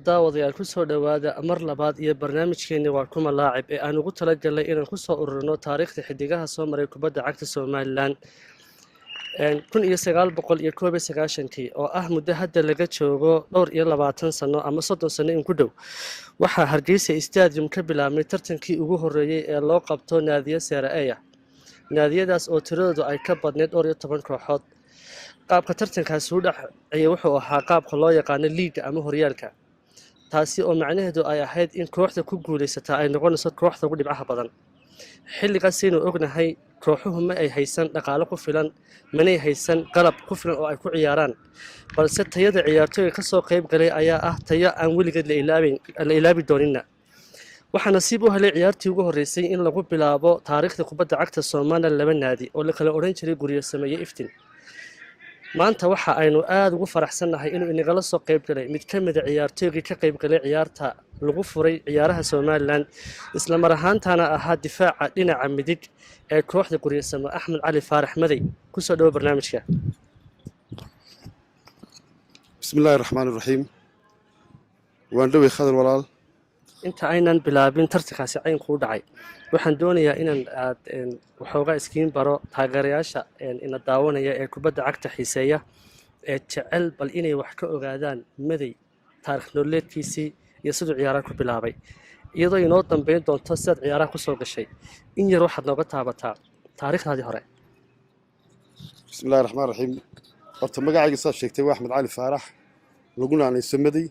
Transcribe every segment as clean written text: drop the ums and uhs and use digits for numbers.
daawadayaal ku soo dhawaada mar labaad iyo barnaamijkeeni waa kuma laacib ee aan ugu talagalnay inaan ku soo ururino taariikhda xidigaha soo maray kubadda cagta Somaliland 1991 oo ah muddo hadda laga joogo dhowr iyo 20 sano ama 30 sano in ku dhow waxaa Hargeysa Stadium ka bilaabmay tartankii ugu horeeyay ee loo qabto naadiya Serie A naadiyadaas oo tiradoodu ay ka badneyd dhowr iyo 10 kooxood qaabka tartankaasi u dhacay wuxuu ahaa qaabka loo yaqaan liiga ama horyaalka taasi oo macnaheedu ay ahayd in kooxda ku guuleysata ay noqonayso kooxda ugu dhibcaha badan xilligaas inuu ognahay kooxuhu ma ay haysan dhaqaale ku filan manay haysan qalab ku filan oo ay ku ciyaaraan balse tayada ciyaartooyga ka soo qayb galay ayaa ah tayo aan weligeed la ilaabi doonina waxaa nasiib u helay ciyaartii ugu horeysay in lagu bilaabo taariikhda kubadda cagta Soomaaliland laba naadi oo la kala oran jiray Guryo Sameeye Iftiin maanta waxa aynu aad ugu faraxsanahay inuu inagala soo qayb galay mid ka mid ah ciyaartooyga ka qayb galay ciyaarta lagu furay ciyaaraha Somaliland isla mar ahaantaana ahaa difaaca dhinaca midig ee kooxda Guryo Sameeye Axmed Cali Faarax Maday ku soo dhaw barnaamijka bismillaahir rahmaanir rahiim waan dhawey khadar walaal inta aynan bilaabin tartankaasi caynku u dhacay waxaan doonayaa inaan aad waxoogaa iskiin baro taageerayaasha ina daawanaya ee kubadda cagta xiiseeya ee jecel bal inay wax ka ogaadaan Maday taariikh nololeedkiisii iyo sidoo ciyaaraha ku bilaabay iyadoo inoo dambeyn doonto sidaad ciyaaraha ku soo gashay in yar waxaad nooga taabataa taariikhdaadii hore bismillaahir rahmaanir rahiim horta magacayga soo sheegtay waa Axmed Cali Faarax lagu naanayso Maday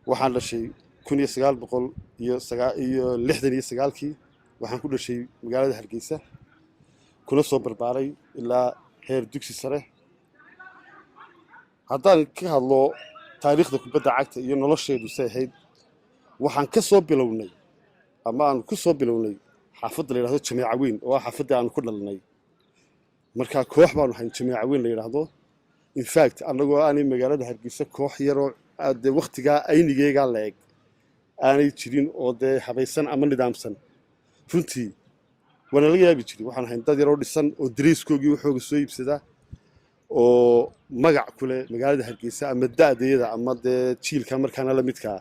waxaan dhashay 1969 waxaan ku dhashay magaalada Hargeysa kuna soo barbaaray ilaa heer dugsi sare haddaan ka hadlo taariikhda kubadda cagta iyo nolosheedu sahayd waxaan ka soo bilownay ama aan ku soo bilownay xaafadda la yiraahdo Jameeca Weyn oo xaafadda aan ku dhalanay marka koox baan ahayn Jameeca Weyn la yiraahdo in fact anagoo aan magaalada Hargeysa koox yar oo waqtiga aynigeyga leeg aanay jirin oo habaysan ama nidaamsan runtii wana laga yaabi jiray waxaan ahayn dad yar oo dhisan oo dariiskoogii waxooga soo iibsada oo magac kule magaalada Hargeysa ama da'deeda ama jiilka markaana la midka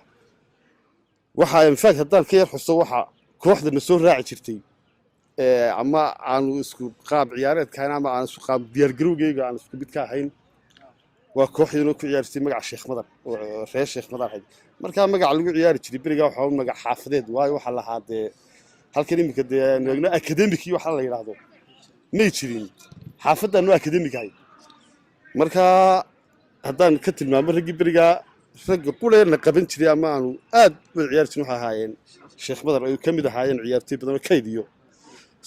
waxa in fact haddaan ka yar xuso waxa kooxdana soo raaci jirtay ama aanu isku qaab ciyaareedkaan ama aan isku qaab diyaar garowgeyga aan isku mid ka ahayn waa kooxduna ku ciyaartay magac Sheekh Madar oo reer Sheekh Madar ahayd marka magac lagu ciyaari jiray bariga waxa uu magac xaafadeed waayo waxa la haadee halkan imika deegaanna academic waxa la yiraahdo ma jirin xaafadan waa academic ahay marka haddaan ka tilmaamo ragii bariga rag quleena qaban jiray ama aanu aad u ciyaartin waxa ahaayeen Sheekh Madar ay ka mid ahaayeen ciyaartay badan oo kaydiyo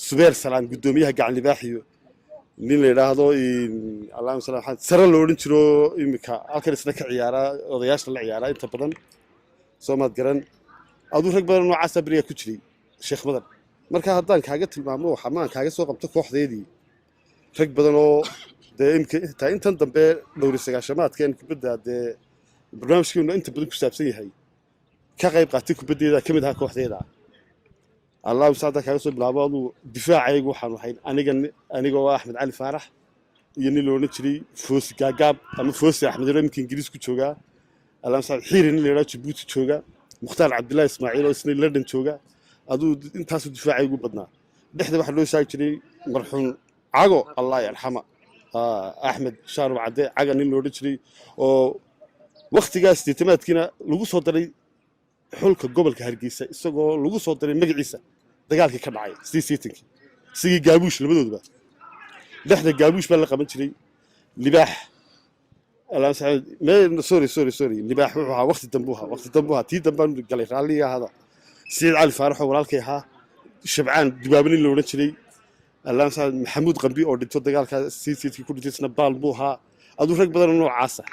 Subeer Salaan gudoomiyaha gacan libaaxiyo nin la yiraahdo Allahumma salli ala sare loo oran jiro imika halkan isna ka ciyaara odayaasha la ciyaara inta badan Soomaad garan adu rag badan oo casabriya ku jiray Sheekh Madar marka haddaan kaaga tilmaamo waxa maan kaaga soo qabto kooxdeedii rag badan oo intan dambe dhowr sagaashamaadkeen kubadda barnaamijkeenu inta badan ku saabsan yahay ka qayb qaatay kubaddeeda kamid ah kooxdeeda الله مساعدك على سبيل العباد ودفاعي وحنا وحين أنا جو أحمد علي فرح يني لو نشري فوس جاب أما فوس أحمد رامي كان إنجليز كتشوجا الله مساعد حيرين اللي راتش بوت تشوجا مختار عبد الله إسماعيل وسني لردن تشوجا أدو أنت حسب دفاعي وبدنا دحدة واحد لو شايتري مرحوم عجو الله يرحمه أحمد شارب عدي عجا نيل لو نشري وقت جاست تمات كنا لو صدري حلك قبل كهرجيسة السجوا لو صدري مجلسة dagaalkii ka dhacay sidii gaabuush labadoodba dhaxda gaabuush baa la qaban jiray libaax ala saad sorry libaax wuxuu ahaa waqti dambuha tii dambaan galay raaliga hada Said Ali Faarax walaalkay ahaa Shabcaan Dubaabin la oran jiray ala saad Maxamuud Qambi oo dhinto dagaalka CCT ku dhintayna baal buu ahaa adu rag badan oo noocaas ah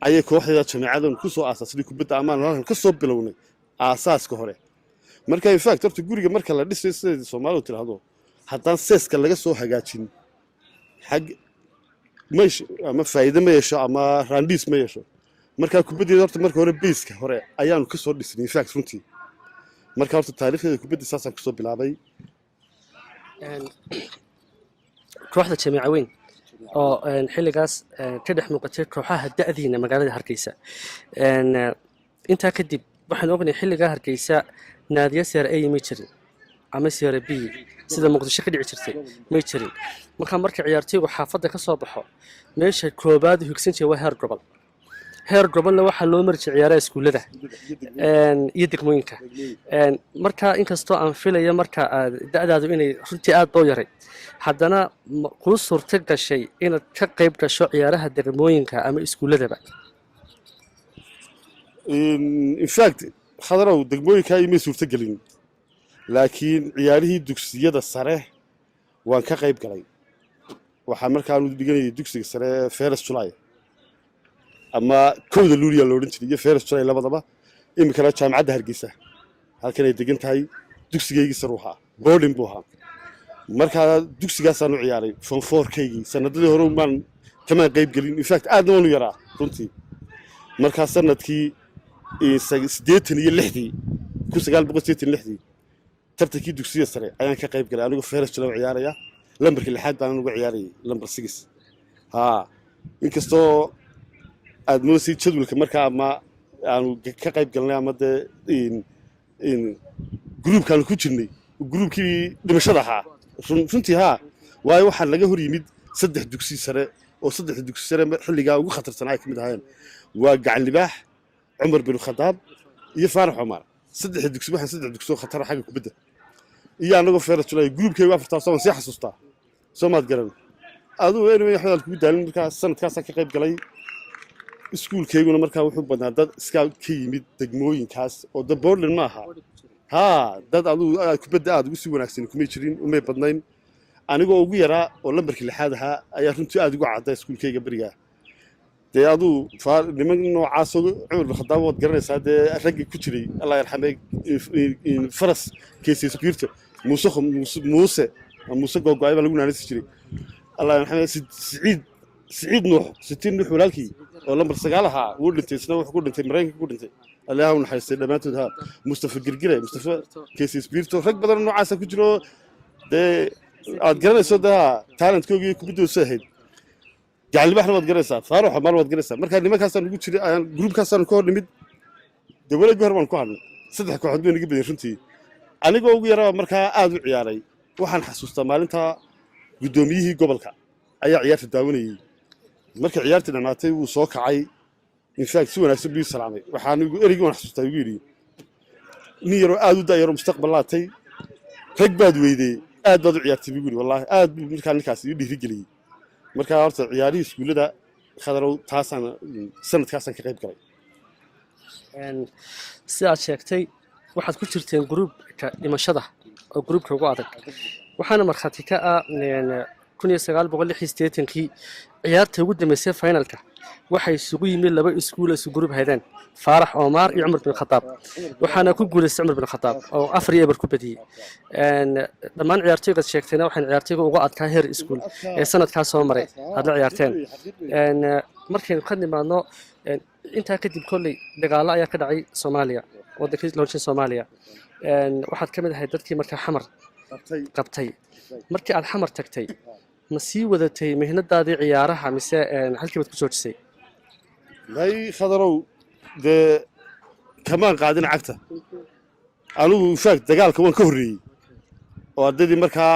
ayay kooxda Jameecadan ku soo aasasay kubadda amaan halkan ka soo bilownay aasaaska hore marka in fact horta guriga marka la dhisay sida Soomaalidu tiraahdo haddaan seeska laga soo hagaajin xag ama faa'iido ma yeesho ama raandis ma yeesho marka kubaddeeda horta marka hore base-ka hore ayaanu ka soo dhisnay in fact runtii marka horta taariikhda kubadda saasaan ku soo bilaabay kooxda Jameeca Weyn oo xilligaas ka dhex muuqatay kooxaha da'diina magaalada Hargeysa intaa kadib waxaan ognahay xilligaa hargeysa naadiya seera ay may jirin ama seera b sida muqdisho ka dhici jirtay may jirin marka ciyaartooygu xaafadda ka soo baxo meesha koobaad higsan jiray waa heer gobolna waxaa loo marji ciyaaraha iskuullada iyo degmooyinka marka inkastoo aan filayo marka da'daadu inay runtii aad boo yaray haddana kuu suurto gashay inaad ka qayb gasho ciyaaraha degmooyinka ama iskuulladaba in fact khadarow degmooyinka imay suurto gelin laakiin ciyaarihii dugsiyada sare waan ka qayb galay waxaa markaanu dhiganayay dugsiga sare Ferris July ama kooda luuliya loo odhan jiray iyo Ferris July labadaba imikana jaamacadda Hargeysa halkan ay degan tahay dugsigeygii saruuxa boarding buu ahaa markaa dugsigaasaan u ciyaaray form 4-kaygii sanadadii hore maan kama qayb gelin in fact aadna waan u yaraa runtii markaa sanadkii 86 tartankii dugsiga sare ayaan ka qayb galay anigoo Ferris July ciyaaraya lambarkii lixaad baan ugu ciyaarayay lambar 6 inkastoo aad moosay jadwalka markaa ama aanu ka qayb galnay ama in groupkan ku jirnay groupkii dhimashada ahaa runtii waayo waxaa laga hor yimid saddex dugsi sare xilligaa ugu khatarsanaa ay ka mid ahaayeen waa gacan libaax cumar bin khadaab iyo faarax cumar saddex dugsi oo khatar xagga kubadda iyo anagoo Ferris July groupkayga afartaa soo sii xasuustaa soo maad garan aduu anyway waxaan ku daalin markaa sanadkaas ka qayb galay iskuulkeyguna markaa wuxuu badnaa dad iska ka yimid degmooyinkaas oo dad Portland ma aha dad aduu kubadda aad ugu sii wanaagsan kuma jirin umay badnayn anigoo ugu yaraa oo lambarkii lixaad ahaa ayaa runtii aad ugu cadday iskuulkeyga bariga dee aduu niman noocaas oo cumar bin khadaab waad garanaysaa dee ragga ku jiray allah yarxamay faras keesiis biirta muuse googo'ay baa lagu naanaysi jiray allah yarxamay سعيد نوح 60 نوح ولالكي والله مر سقالها ولدتي سنه وح كودنتي مرينك كودنتي الله ون حيسي دمانتود ها مصطفى قرقره مصطفى كيسي سبيرتو رق بدل نوعاسا كجرو دي اد غرانيسو دا تالنت كوغي كبدو سهيد جعل بحر واد غريسا فاروح مال واد غريسا marka nimankaasan ugu jiray ayaan groupkaasan ka hor nimid dawlad bihar waan ku hadlay saddex kooxood baan iga baday runtii anigoo ugu yaraa markaa aad u ciyaaray waxaan xasuustaa maalinta gudoomiyihii gobolka ayaa ciyaarta daawanayay marka ciyaartii dhamaatay wuu soo kacay in fact si wanaagsan buu salaamay waxaan ugu erigi waan xasuustaa ugu yiri nin yaro aad u daayaro mustaqbalaatay rag baad weyday aad baad u ciyaartay ugu yiri wallahi aad buu markaa ninkaas ii dhiirigeliyay marka horta ciyaarihii iskuulada khadarow taasana sanadkaasan ka qayb galay si aad sheegtay waxaad ku jirteen groupka dhimashada oo groupka ugu adag waxaana markhaati ka ah 1986kii ciyaarta ugu dambeysay finalka waxay isugu yimid laba iskuul isu group haydeen faarax Omar iyo Umar bin Khattab waxaana ku guuleystay Umar bin Khattab oo 4 ku badiyay dhammaan ciyaartooyga sheegtayna waxaan ciyaartooyga uga adkaa heer iskuul ee sanadkaas soo maray hadda ciyaarteen markaynu ka nimaadno intaa kadib kolley dagaalo ayaa ka dhacay Soomaaliya waddankii loo jeedo Soomaaliya waxaad ka mid ahayd dadkii markaa xamar qabtay markii aad xamar tagtay ma sii wadatay mihnadaadii ciyaaraha mise halkii baad ku soo jisay lay khadarow de kamaan qaadin cagta anigu fact dagaalka waan ka horreeyay oo ardaydii markaa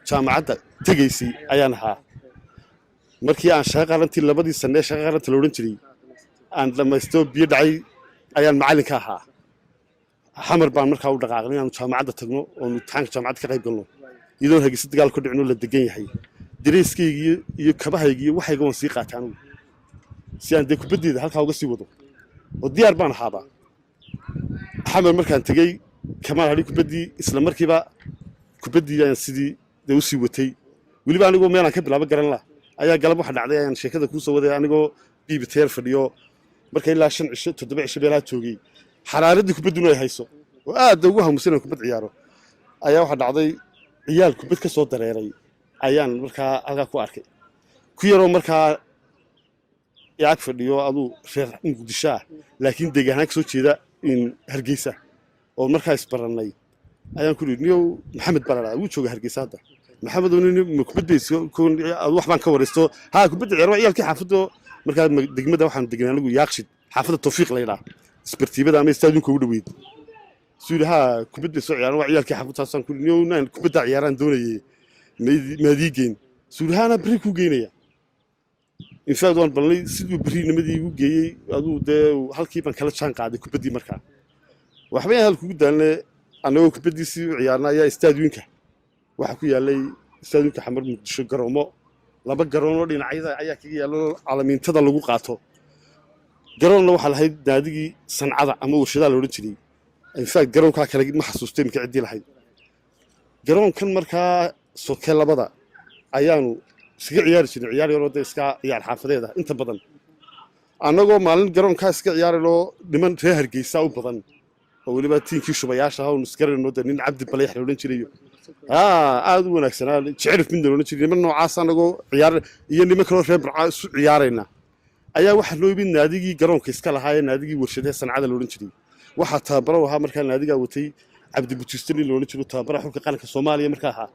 jaamacadda tegaysay ayaan ahaa markii aan shaqo qarantii labadii sano shaqo qaranta la odhan jiray aan dhamaysto biyo dhacay ayaan macallin ka ahaa xamar baan markaa u dhaqaaqnay inaan jaamacadda tagno oo imtixaanka jaamacadda ka qayb galno iyadoo Hargeysa dagaal ku dhicno la degan yahay dariiskayga iyo kabahayga waxayga waan sii qaataan si aan de kubaddeeda halka uga sii wado oo diyaar baan ahaaba xamar markaan tagay kamaan hadi kubaddii isla markiiba kubaddii ayaan sidii u sii watay weliba anigoo meelaan ka bilaabo garan la ayaa galab waxa dhacday ayaan sheekada ku soo waday anigoo biibiteer fadhiyo markay ilaa 5 cisho 7 cisho beelaa joogay xaraaradii kubadduna ay hayso oo aad ugu hamuusan kubad ciyaaro ayaa waxa dhacday ciyaal kubad ka soo dareeray ayaan markaa halka ku arkay ku yaroo markaa yaak fadhiyo aduu reer Muqdisho laakiin deegaanka soo jeeda in Hargeysa oo markaa isbaranay ayaan ku yiri Maxamed Barara uu jooga Hargeysa hadda maxamed uu kubaddiisa wax baan ka wareysto kubadda ciyaaro ciyaalkii xaafado markaa degmada waxaan degnaa anigu yaaqshid xaafada Tawfiiq la yiraahdo isbartiibada ama istaadinka ugu dhaweyd suulaha kubadda soo ciyaaran waa ciyaalkii xafudtaasaan ku niyownan kubadda ciyaaraan doonayay maadiigeen suulahana bari ku geynaya in fact waan balnay siduu bariinimadii ugu geeyey aduu dee halkii baan kala jaan qaaday kubaddii markaa waxba aan halkugu daalne annagoo kubaddiisii u ciyaarna ayaa istaadiyinka waxaa ku yaallay istaadiyinka xamar muqdisho garoomo laba garoonoo dhinacyada ayaa kaga yaallo calamiintada lagu qaato garoonna waxaa lahayd naadigii sancada ama warshadaha la odhan jiray in fact garoonkaa kale ma xasuustay imika ciddii lahayd garoonkan markaa soke labada ayaanu iskaga ciyaari jirnay ciyaar yaroo dee iska ciyaar xaafadeeda inta badan annagoo maalin garoonkaa iska ciyaarayoo niman reer hargeysa u badan oo weliba tiinkii shubayaasha ahaa unu isgarayno dee nin cabdi balayax la odhan jirayo aad u wanaagsanaa jecerif midna la odhan jiray niman noocaas annagoo ciyaar iyo niman kaloo reer barcaa isu ciyaarayna ayaa waxaa loo yimid naadigii garoonka iska lahaa ee naadigii warshadaha sancada la odhan jiray waxaa tababaro ahaa markaa naadigaa watay cabdi butiistani la odhan jiro tababaraha xulka qaranka soomaaliya markaa ahaa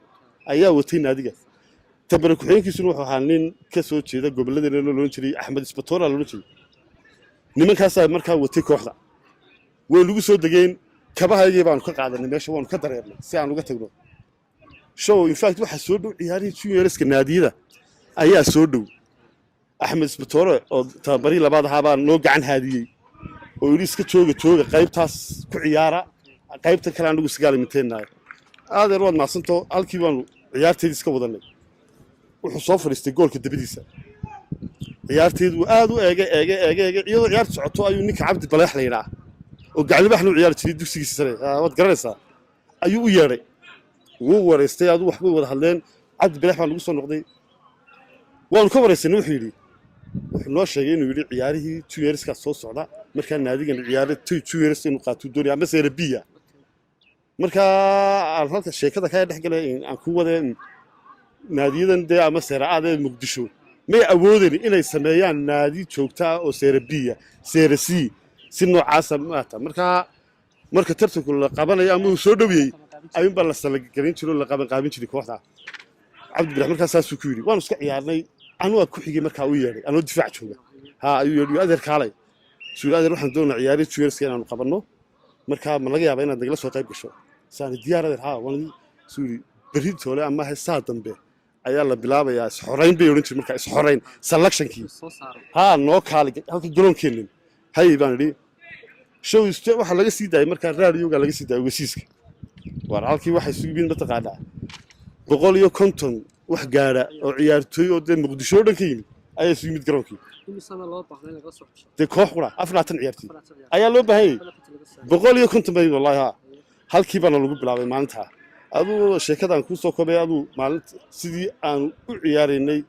ayaa watay naadiga tababare ku-xigeenkiisuna wuxuu ahaa nin ka soo jeeda gobolladeena loo odhan jiray axmed isbatoora la odhan jiray nimankaasaa markaa watay kooxda way nagu soo degeen kabahaygii baanu ka qaadanay meesha waanu ka dareernay si aan uga tagno show in fact waxaa soo dhow ciyaarihii juniorska naadiyada ayaa soo dhow axmed isbatoore oo tababarii labaad ahaa baa noo gacan haadiyey oo yidhi iska jooga qaybtaas ku ciyaara qaybtan kale anagu isgaaliminteennahay aadeer waad macsantoo halkii baanu ciyaarteedii iska wadanay wuxuu soo fadhiistay goolka dabadiisa ciyaarteedu aad u eegay iyadoo ciyaarta socoto ayuu ninka cabdi baleex la yidhaa oo gaclibaxna u ciyaari jiray dugsigiisa sare waad garanaysaa ayuu u yeedhay wuu wareystay aduu waxbay wada hadleen cabdi baleex baa nagu soo noqday waanu ka waraysanay wuxuu noo sheegay inuu yidhi ciyaarihii juniorskaas soo socda markaa naadigan ciyaare juniors inuu qaatuu doonaya ama seerabiya markaa aan halka sheekada kaa dhex galay aan ku wadeen naadiyadan dee ama seera-aada ee muqdisho may awoodeen inay sameeyaan naadi joogta ah oo seerabiya seerasi si noocaasa maata marka tartanku la qabanayo ama uu soo dhowiyey ayuunbaa la salagarin jiro la qabanqaabin jiray kooxda cabdi birax markaa saasuu ku yidhi waanu iska ciyaarnay anugaa ku xigay markaa u yeedhay anoo difaac jooga ayuu yeedhi adeer kaalay suuli adeer waxaan doonaa ciyaari juniorska inaanu qabanno markaa ma laga yaabaa inaad nagala soo qayb gasho saani diyaar adeer waan suuli beritoole ama heesaa dambe ayaa la bilaabayaa isxorayn bay odhan jiray markaa isxorayn selectionkii noo kaali halka garoonkeennin hay baan idhi show waxaa laga sii daayay markaa raadioga laga sii daayay ogeysiiska waar halkii waxay isugu yimid mataqaanaa 150 wax gaadha oo ciyaartooy oo dee muqdisho oo dhan ka yimid ayaa isugu yimid garoonkii dee koox qura 40 ciyaartooy ayaa loo baahanyay 150 bay wallaahi halkii baana lagu bilaabay maalintaa aduu sheekadaan kuu soo koobay aduu maalinta sidii aanu u ciyaaraynay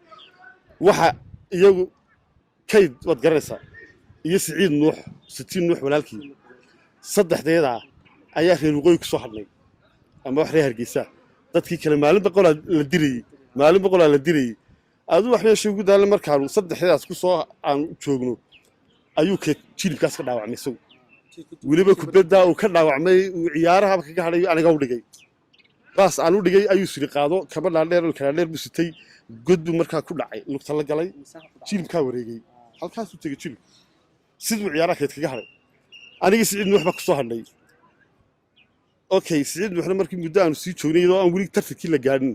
waxa iyagu kayd waad garanaysaa iyo siciid nuux sitiin nuux walaalkii saddexdeeda ayaa reer waqooyi ku soo hadhnay ama wax reer hargeysa dadkii kale maalin boqolaa la dirayey aduu wax meesha ugu daalay markaanu saddexdeedaas ku soo aan joogno ayuu jilibkaas ka dhaawacmay isagu weliba kubadda uu ka dhaawacmay uu ciyaarahaba kaga hadhay aniga u dhigay baas aan u dhigay ayuu siri qaado kabadhaa dheer oo kala dheer buu sitay god buu markaa ku dhacay lugta la galay jilibkaa wareegay halkaasuu tegay jilib siduu ciyaaraha kayd kaga hadhay anigii siciid nuux baa ku soo hadhay okay siciid nuuxna markii muddo aanu sii joognay iyadoo aan weli tartankii la gaadhin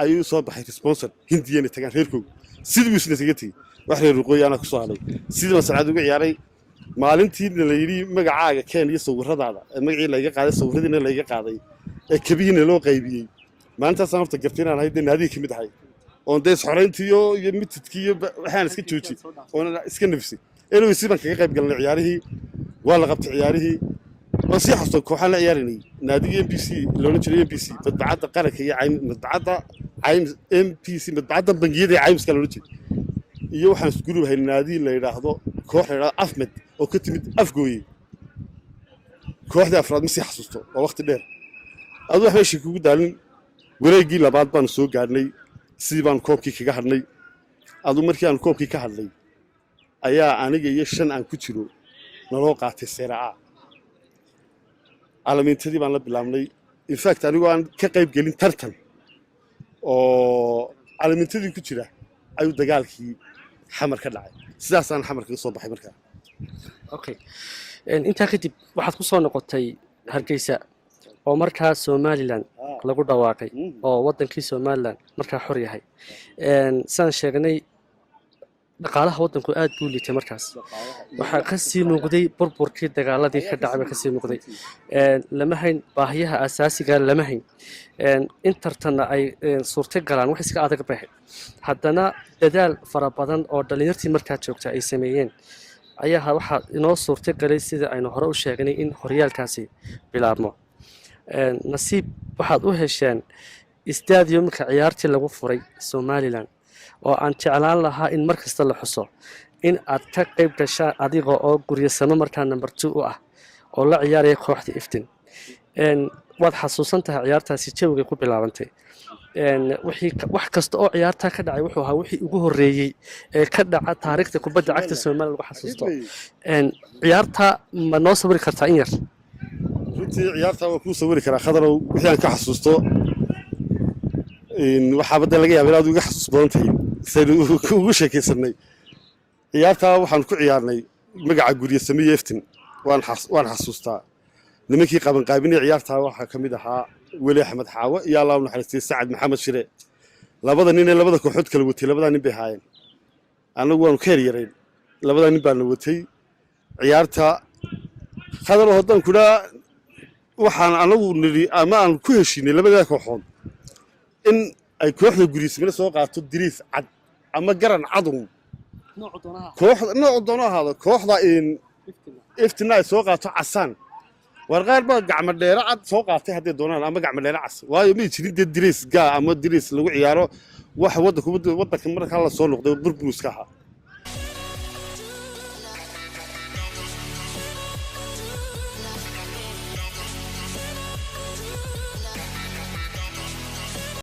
ayuu soo baxay responsor hindiyana tagaan reerkooga siduu isna taga tegey wax reer waqooyi anaa ku soo hadhay sidii baan saacad uga ciyaaray maalintiina la yidhi magacaaga keen iyo sawiradaada magacii layga qaaday sawiradiina layga qaaday ee kabihiina loo qaybiyey maalintaasaan horta gartay inaan ahay dee naadiga ka mid ahay oon dee isxorayntii iyo mitidkii iyo waxaan iska joojiyey oon iska nafsay anyway si baan kaga qayb galnay ciyaarihii waa la qabtay ciyaarihii waan sii xasuustay kooxaan la ciyaaraynay naadigii MPC loona jiray MPC madbacadda qaranka iyo madbacadda MPC madbacadda bangiyada ee caymiska loona jiray iyo waxaan isku gulubahay naadi la yidhaahdo koox la yidhaahdo afmed oo ka timid afgooye kooxdii afraad ma sii xasuusto waa waqti dheer aduu wax meeshii kugu daalin wareeggii labaad baanu soo gaadhnay sidii baanu koobkii kaga hadhnay aduu markii aanu koobkii ka hadlay ayaa aniga iyo 5 aan ku jiro naloo qaatay seera-a caalamiintadii baan la bilaabnay in fact anigoo aan ka qayb gelin tartan oo caalamiintadii ku jira ayuu dagaalkii xamar ka dhacay sidaasaan xamar kaga soo baxay markaa okay intaa kadib waxaad ku soo noqotay hargeysa oo markaa somalilan lagu dhawaaqay oo wadankii somalilan markaa xor yahay sidaan sheegnay dhaqaalaha waddanku aad buu liitay markaas waxaa ka sii muuqday burburkii dagaaladii ka dhacay baa ka sii muuqday lama hayn baahiyaha asaasiga lama hayn intartana ay suurta galaan wax iska adag baxay haddana dadaal fara badan oo dhallinyartii markaa joogta ay sameeyeen ayaa waxaa inoo suurta galay sida aynu hore u sheegnay in horyaalkaasi bilaabmo nasiib waxaad u hesheen stadiumka ciyaartii lagu furay somalilan oo aan jeclaan lahaa in mar kasta la xuso in aad ka qayb gashaan adiga oo guryasamo markaa number 2 u ah oo la ciyaaraya kooxda iftin waad xasuusan tahay ciyaartaasi jawiga ku bilaabantay wax kasta oo ciyaartaa ka dhacay wuxuu ahaa wixii ugu horreeyey ee ka dhaca taariikhda kubadda cagta Soomaaliya lagu xasuusto ciyaarta ma noo sawiri kartaa in yar runtii ciyaarta waa ku sawiri karaa khadarow wixii aan ka xasuusto waxaa badda laga yaabaa inaad uga xasuus badan tahay saynu ugu sheekaysanay ciyaarta waxaan ku ciyaarnay magaca guryasamo iyo iftin waan xasuustaa nimankii qabanqaabinay ciyaarta waxaa ka mid ahaa weli axmed xaawo iyo allah u naxariistay sacad maxamed shire labada nin ee labada kooxood kala watay labada nin bay ahaayeen anagu waanu ka yaryarayn labada nin baana watay ciyaarta khadaro haddaan kudhaa waxaan anagu nidhi ama aan ku heshiinay labada kooxood in ay kooxda guryasamada soo qaato diriis cad ama garan cadun nooc doono ahaado kooxda iftina ay soo qaato casaan war qaar baa gacmo dheere cad soo qaatay hadday doonaan ama gacmo dheere cas waayo ma jirin dee diriis gaa ama diriis lagu ciyaaro wax waddanka markaa la soo noqday burburuska ahaa